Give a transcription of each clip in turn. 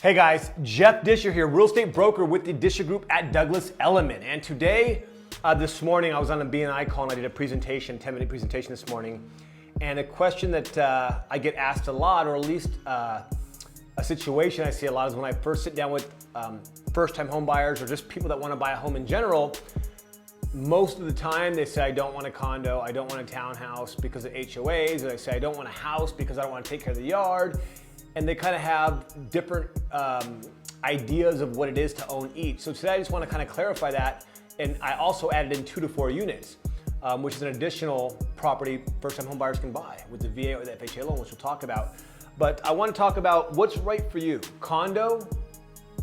Hey guys, Jeff Disher here, real estate broker with the Disher Group at Douglas Elliman. And today, this morning, I was on a BNI call and I did a presentation, 10-minute presentation this morning. And a question that I get asked a lot, or at least a situation I see a lot, is when I first sit down with first-time home buyers or just people that want to buy a home in general. Most of the time they say, I don't want a condo, I don't want a townhouse because of HOAs, or they say, I don't want a house because I don't want to take care of the yard. And they kind of have different ideas of what it is to own each. So today I just want to kind of clarify that. And I also added in 2 to 4 units, which is an additional property first-time home buyers can buy with the VA or the FHA loan, which we'll talk about. But I want to talk about what's right for you. Condo,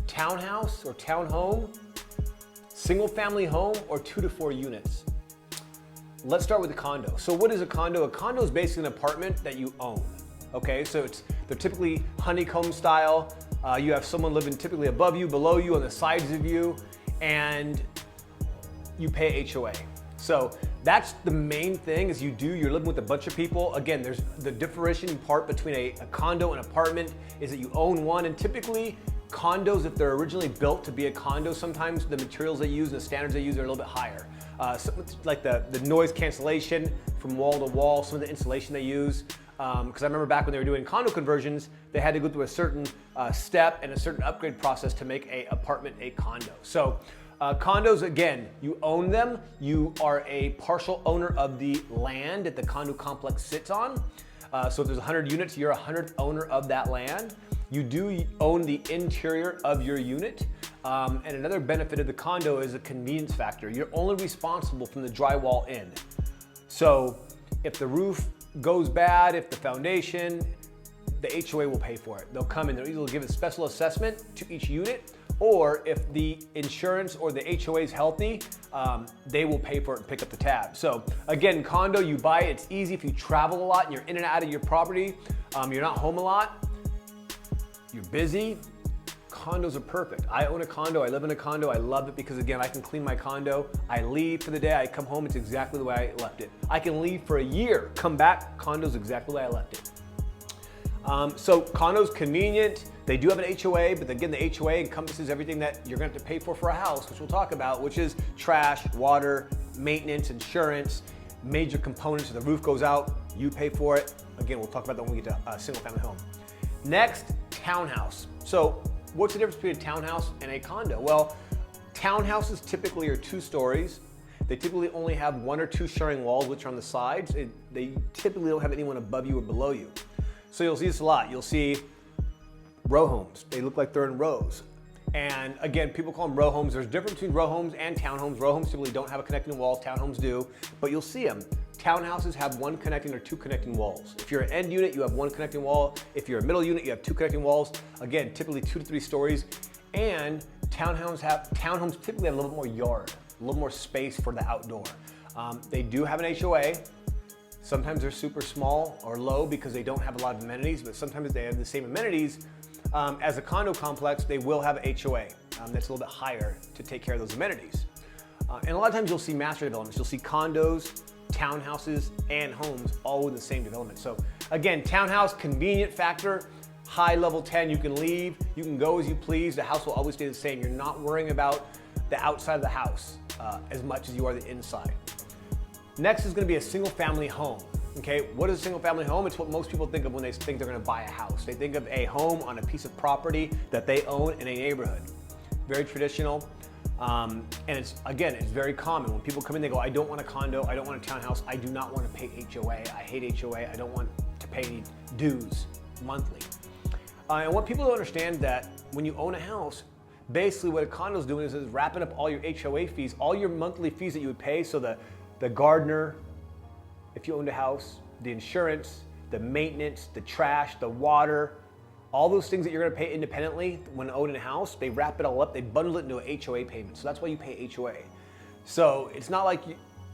townhouse or townhome, single family home, or 2 to 4 units. Let's start with the condo. So what is a condo? A condo is basically an apartment that you own. Okay, so they're typically honeycomb style. You have someone living typically above you, below you, on the sides of you, and you pay HOA. So that's the main thing is you're living with a bunch of people. Again, there's the differentiating part between a condo and apartment is that you own one, and typically condos, if they're originally built to be a condo, sometimes the materials they use and the standards they use are a little bit higher. Like the noise cancellation from wall to wall, some of the insulation they use. Because I remember back when they were doing condo conversions, they had to go through a certain step and a certain upgrade process to make an apartment a condo. So condos, again, you own them. You are a partial owner of the land that the condo complex sits on. So if there's 100 units, you're a 100th owner of that land. You do own the interior of your unit. And another benefit of the condo is a convenience factor. You're only responsible from the drywall in. So if the roof goes bad, if the foundation, the HOA will pay for it. They'll come in, they'll either give a special assessment to each unit, or if the insurance or the HOA is healthy, they will pay for it and pick up the tab. So again, condo, you buy it, it's easy if you travel a lot and you're in and out of your property, you're not home a lot, you're busy, condos are perfect. I own a condo, I live in a condo, I love it because again, I can clean my condo, I leave for the day, I come home, it's exactly the way I left it. I can leave for a year, come back, condo's exactly the way I left it. So condo's convenient, they do have an HOA, but again, the HOA encompasses everything that you're gonna have to pay for a house, which we'll talk about, which is trash, water, maintenance, insurance, major components. If the roof goes out, you pay for it. Again, we'll talk about that when we get to a single family home. Next, townhouse. So what's the difference between a townhouse and a condo? Well, townhouses typically are 2 stories. They typically only have 1 or 2 sharing walls, which are on the sides. They typically don't have anyone above you or below you. So you'll see this a lot. You'll see row homes. They look like they're in rows. And again, people call them row homes. There's a difference between row homes and townhomes. Row homes typically don't have a connecting wall. Townhomes do, but you'll see them. Townhouses have 1 connecting or 2 connecting walls. If you're an end unit, you have 1 connecting wall. If you're a middle unit, you have 2 connecting walls. Again, typically 2 to 3 stories. And townhomes typically have a little bit more yard, a little more space for the outdoor. They do have an HOA. Sometimes they're super small or low because they don't have a lot of amenities, but sometimes they have the same amenities. As a condo complex, they will have a HOA that's a little bit higher to take care of those amenities. And a lot of times you'll see master developments. You'll see condos, townhouses, and homes all within the same development. So again, townhouse, convenient factor, high level 10, you can leave, you can go as you please, the house will always stay the same. You're not worrying about the outside of the house as much as you are the inside. Next is gonna be a single family home. Okay, what is a single family home? It's what most people think of when they think they're gonna buy a house. They think of a home on a piece of property that they own in a neighborhood. Very traditional. And it's very common. When people come in, they go, I don't want a condo, I don't want a townhouse, I do not want to pay HOA, I hate HOA, I don't want to pay any dues monthly. And what people don't understand that when you own a house, basically what a condo is doing is wrapping up all your HOA fees, all your monthly fees that you would pay, so the gardener, if you owned a house, the insurance, the maintenance, the trash, the water, all those things that you're gonna pay independently when owning a house, they wrap it all up, they bundle it into a HOA payment. So that's why you pay HOA. So it's not like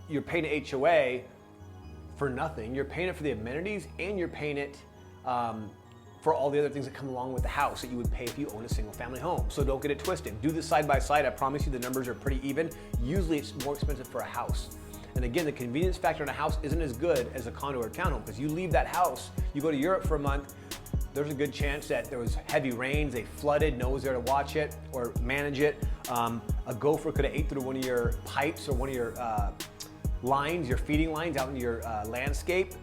you're paying a HOA for nothing. You're paying it for the amenities and you're paying it for all the other things that come along with the house that you would pay if you own a single family home. So don't get it twisted. Do this side by side. I promise you the numbers are pretty even. Usually it's more expensive for a house. And again, the convenience factor in a house isn't as good as a condo or a townhome, because you leave that house, you go to Europe for a month, there's a good chance that there was heavy rains, they flooded, no one was there to watch it or manage it. A gopher could have ate through one of your pipes or one of your lines, your feeding lines out in your landscape.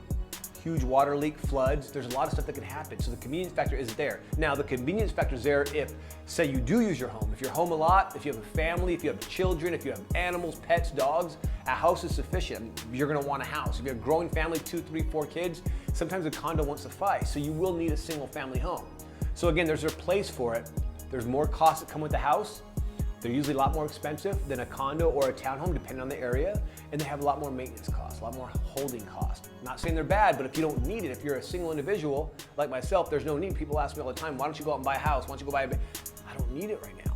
Huge water leak, floods, there's a lot of stuff that can happen. So the convenience factor isn't there. Now the convenience factor is there if, say you do use your home. If you're home a lot, if you have a family, if you have children, if you have animals, pets, dogs, a house is sufficient. You're gonna want a house. If you have a growing family, 2, 3, 4 kids, sometimes a condo won't suffice. So you will need a single family home. So again, there's a place for it. There's more costs that come with the house. They're usually a lot more expensive than a condo or a townhome, depending on the area, and they have a lot more maintenance costs, a lot more holding costs. Not saying they're bad, but if you don't need it, if you're a single individual like myself, there's no need. People ask me all the time, why don't you go out and buy a house? Why don't you go buy I don't need it right now.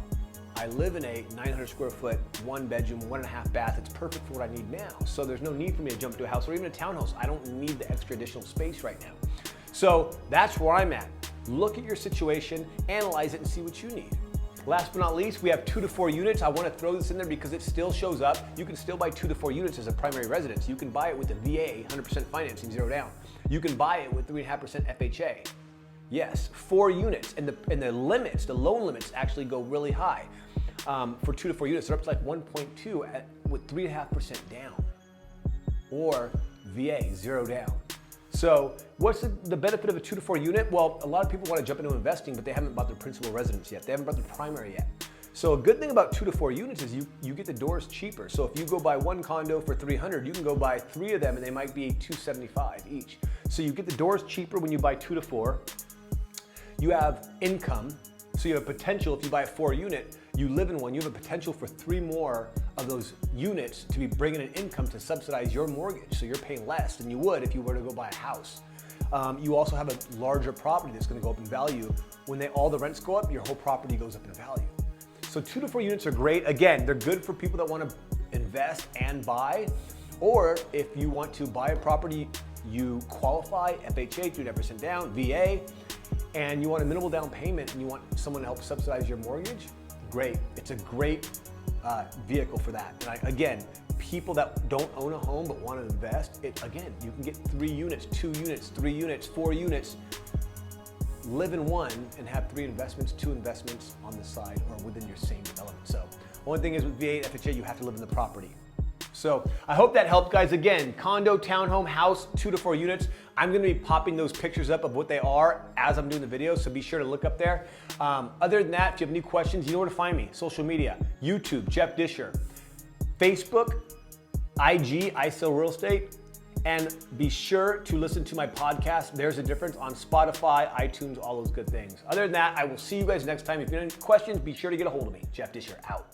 I live in a 900 square foot, 1 bedroom, 1.5 bath. It's perfect for what I need now. So there's no need for me to jump to a house or even a townhouse. I don't need the extra additional space right now. So that's where I'm at. Look at your situation, analyze it, and see what you need. Last but not least, we have 2 to 4 units. I want to throw this in there because it still shows up. You can still buy 2 to 4 units as a primary residence. You can buy it with a VA, 100% financing, 0 down. You can buy it with 3.5% FHA. Yes, 4 units, and the limits, the loan limits actually go really high. For 2 to 4 units, they're up to like 1.2 with 3.5% down, or VA, 0 down. So what's the benefit of a 2 to 4 unit? Well, a lot of people want to jump into investing, but they haven't bought their principal residence yet. They haven't bought their primary yet. So a good thing about 2 to 4 units is you get the doors cheaper. So if you go buy 1 condo for $300, you can go buy 3 of them and they might be $275 each. So you get the doors cheaper when you buy 2 to 4. You have income, so you have potential. If you buy a 4 unit, you live in one, you have a potential for 3 more of those units to be bringing in income to subsidize your mortgage. So you're paying less than you would if you were to go buy a house. You also have a larger property that's gonna go up in value. When all the rents go up, your whole property goes up in value. So 2 to 4 units are great. Again, they're good for people that wanna invest and buy, or if you want to buy a property, you qualify, FHA, 3.5% down, VA, and you want a minimal down payment and you want someone to help subsidize your mortgage, great. It's a great vehicle for that. And again, people that don't own a home but want to invest, again, you can get 3 units, 2 units, 3 units, 4 units, live in one and have 3 investments, 2 investments on the side or within your same development. So only thing is with VA and FHA, you have to live in the property. So I hope that helped, guys. Again, condo, townhome, house, 2 to 4 units. I'm gonna be popping those pictures up of what they are as I'm doing the video, so be sure to look up there. Other than that, if you have any questions, you know where to find me. Social media, YouTube, Jeff Disher, Facebook, IG, I Sell Real Estate, and be sure to listen to my podcast, There's a Difference, on Spotify, iTunes, all those good things. Other than that, I will see you guys next time. If you have any questions, be sure to get a hold of me. Jeff Disher, out.